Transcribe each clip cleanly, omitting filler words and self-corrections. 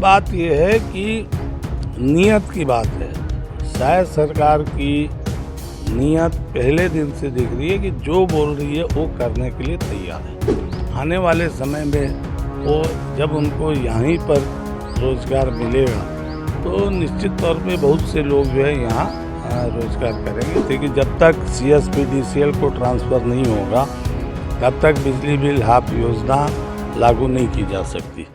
बात यह है कि नीयत की बात है। शायद सरकार की नीयत पहले दिन से दिख रही है कि जो बोल रही है वो करने के लिए तैयार है। आने वाले समय में वो जब उनको यहीं पर रोज़गार मिलेगा तो निश्चित तौर पे बहुत से लोग जो है यहाँ रोज़गार करेंगे। लेकिन जब तक CSPDCL को ट्रांसफ़र नहीं होगा तब तक बिजली बिल हाफ योजना लागू नहीं की जा सकती।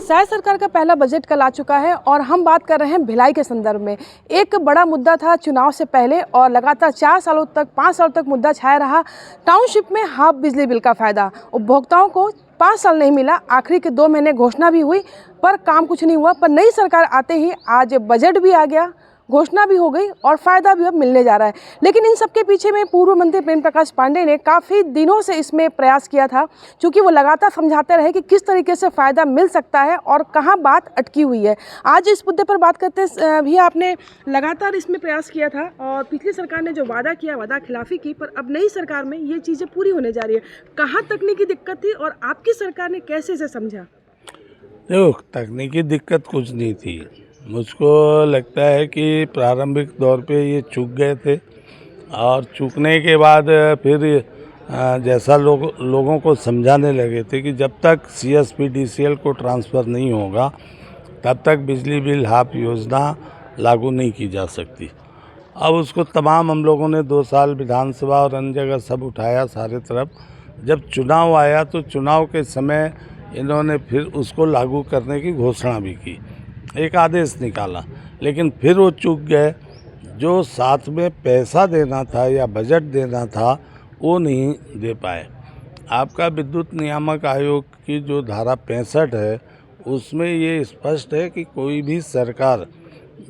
शायद सरकार का पहला बजट कल आ चुका है और हम बात कर रहे हैं भिलाई के संदर्भ में। एक बड़ा मुद्दा था चुनाव से पहले और लगातार 5 साल तक मुद्दा छाया रहा। टाउनशिप में हाफ बिजली बिल का फ़ायदा उपभोक्ताओं को 5 साल नहीं मिला। आखिरी के 2 महीने घोषणा भी हुई पर काम कुछ नहीं हुआ। पर नई सरकार आते ही आज बजट भी आ गया, घोषणा भी हो गई और फ़ायदा भी अब मिलने जा रहा है। लेकिन इन सबके पीछे में पूर्व मंत्री प्रेम प्रकाश पांडेय ने काफ़ी दिनों से इसमें प्रयास किया था, क्योंकि वो लगातार समझाते रहे कि किस तरीके से फ़ायदा मिल सकता है और कहाँ बात अटकी हुई है। आज इस मुद्दे पर बात करते भी आपने लगातार इसमें प्रयास किया था और पिछली सरकार ने जो वादा किया वादा खिलाफी की, पर अब नई सरकार में ये चीज़ें पूरी होने जा रही है। कहाँ तकनीकी दिक्कत थी और आपकी सरकार ने कैसे इसे समझा? देखो, तकनीकी दिक्कत कुछ नहीं थी। मुझको लगता है कि प्रारंभिक दौर पे ये चूक गए थे और चूकने के बाद फिर जैसा लोगों को समझाने लगे थे कि जब तक CSPDCL को ट्रांसफ़र नहीं होगा तब तक बिजली बिल हाफ योजना लागू नहीं की जा सकती। अब उसको तमाम हम लोगों ने 2 साल विधानसभा और अन्य जगह सब उठाया सारे तरफ। जब चुनाव आया तो चुनाव के समय इन्होंने फिर उसको लागू करने की घोषणा भी की, एक आदेश निकाला, लेकिन फिर वो चूक गए। जो साथ में पैसा देना था या बजट देना था वो नहीं दे पाए। आपका विद्युत नियामक आयोग की जो धारा 65 है उसमें ये स्पष्ट है कि कोई भी सरकार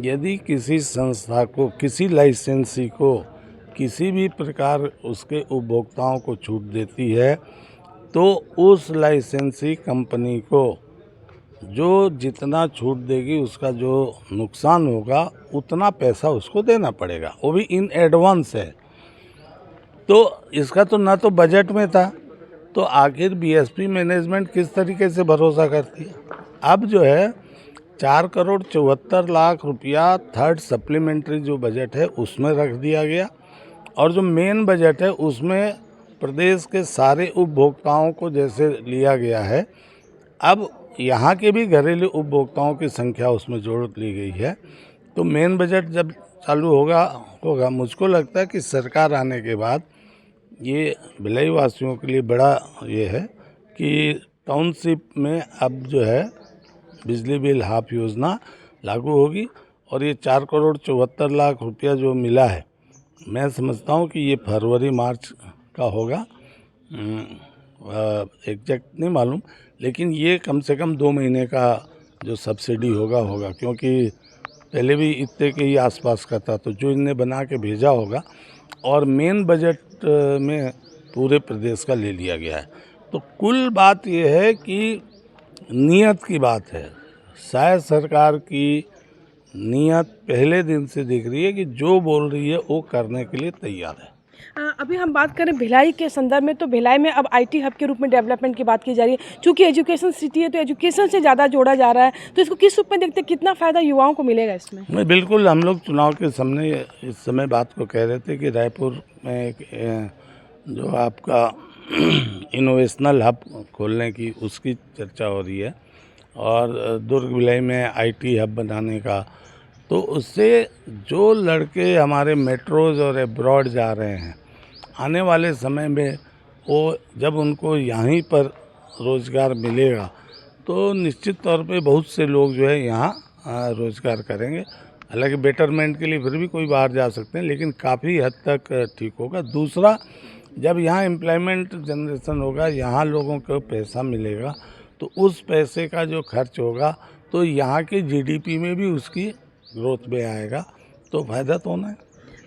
यदि किसी संस्था को, किसी लाइसेंसी को किसी भी प्रकार उसके उपभोक्ताओं को छूट देती है तो उस लाइसेंसी कंपनी को जो जितना छूट देगी उसका जो नुकसान होगा उतना पैसा उसको देना पड़ेगा, वो भी इन एडवांस है। तो इसका तो ना तो बजट में था, तो आखिर BSP मैनेजमेंट किस तरीके से भरोसा करती है। अब जो है 4,74,00,000 रुपया थर्ड सप्लीमेंट्री जो बजट है उसमें रख दिया गया और जो मेन बजट है उसमें प्रदेश के सारे उपभोक्ताओं को जैसे लिया गया है, अब यहाँ के भी घरेलू उपभोक्ताओं की संख्या उसमें जोड़ ली गई है। तो मेन बजट जब चालू होगा मुझको लगता है कि सरकार आने के बाद ये भिलाई वासियों के लिए बड़ा ये है कि टाउनशिप में अब जो है बिजली बिल हाफ योजना लागू होगी और ये 4,74,00,000 रुपया जो मिला है, मैं समझता हूँ कि ये फरवरी मार्च का होगा, एग्जैक्ट नहीं मालूम, लेकिन ये कम से कम 2 महीने का जो सब्सिडी होगा, क्योंकि पहले भी इतने के ही आसपास का था, तो जो इनने बना के भेजा होगा और मेन बजट में पूरे प्रदेश का ले लिया गया है। तो कुल बात ये है कि नीयत की बात है। शायद सरकार की नीयत पहले दिन से दिख रही है कि जो बोल रही है वो करने के लिए तैयार है। अभी हम बात करें भिलाई के संदर्भ में, तो भिलाई में अब IT हब के रूप में डेवलपमेंट की बात की जा रही है। चूँकि एजुकेशन सिटी है तो एजुकेशन से ज़्यादा जोड़ा जा रहा है, तो इसको किस रूप में देखते हैं, कितना फ़ायदा युवाओं को मिलेगा इसमें? नहीं, बिल्कुल। हम लोग चुनाव के सामने इस समय बात को कह रहे थे कि रायपुर में एक जो आपका इनोवेशनल हब खोलने की उसकी चर्चा हो रही है और दुर्ग भिलाई में IT हब बनाने का, तो उससे जो लड़के हमारे मेट्रोज़ और एब्रॉड जा रहे हैं आने वाले समय में वो जब उनको यहीं पर रोज़गार मिलेगा तो निश्चित तौर पे बहुत से लोग जो है यहाँ रोज़गार करेंगे। हालांकि बेटरमेंट के लिए फिर भी कोई बाहर जा सकते हैं, लेकिन काफ़ी हद तक ठीक होगा। दूसरा, जब यहाँ एम्प्लॉयमेंट जनरेशन होगा, यहाँ लोगों को पैसा मिलेगा, तो उस पैसे का जो खर्च होगा तो यहाँ के GDP में भी उसकी ग्रोथ में आएगा, तो फ़ायदा तो होना है।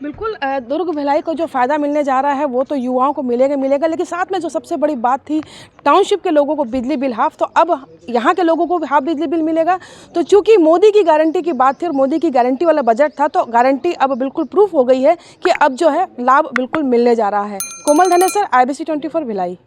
बिल्कुल, दुर्ग भिलाई को जो फ़ायदा मिलने जा रहा है वो तो युवाओं को मिलेगा, लेकिन साथ में जो सबसे बड़ी बात थी टाउनशिप के लोगों को बिजली बिल हाफ, तो अब यहाँ के लोगों को भी हाफ बिजली बिल मिलेगा। तो चूंकि मोदी की गारंटी की बात थी और मोदी की गारंटी वाला बजट था, तो गारंटी अब बिल्कुल प्रूफ हो गई है कि अब जो है लाभ बिल्कुल मिलने जा रहा है। कोमल धनेसर, IBC 24 भिलाई।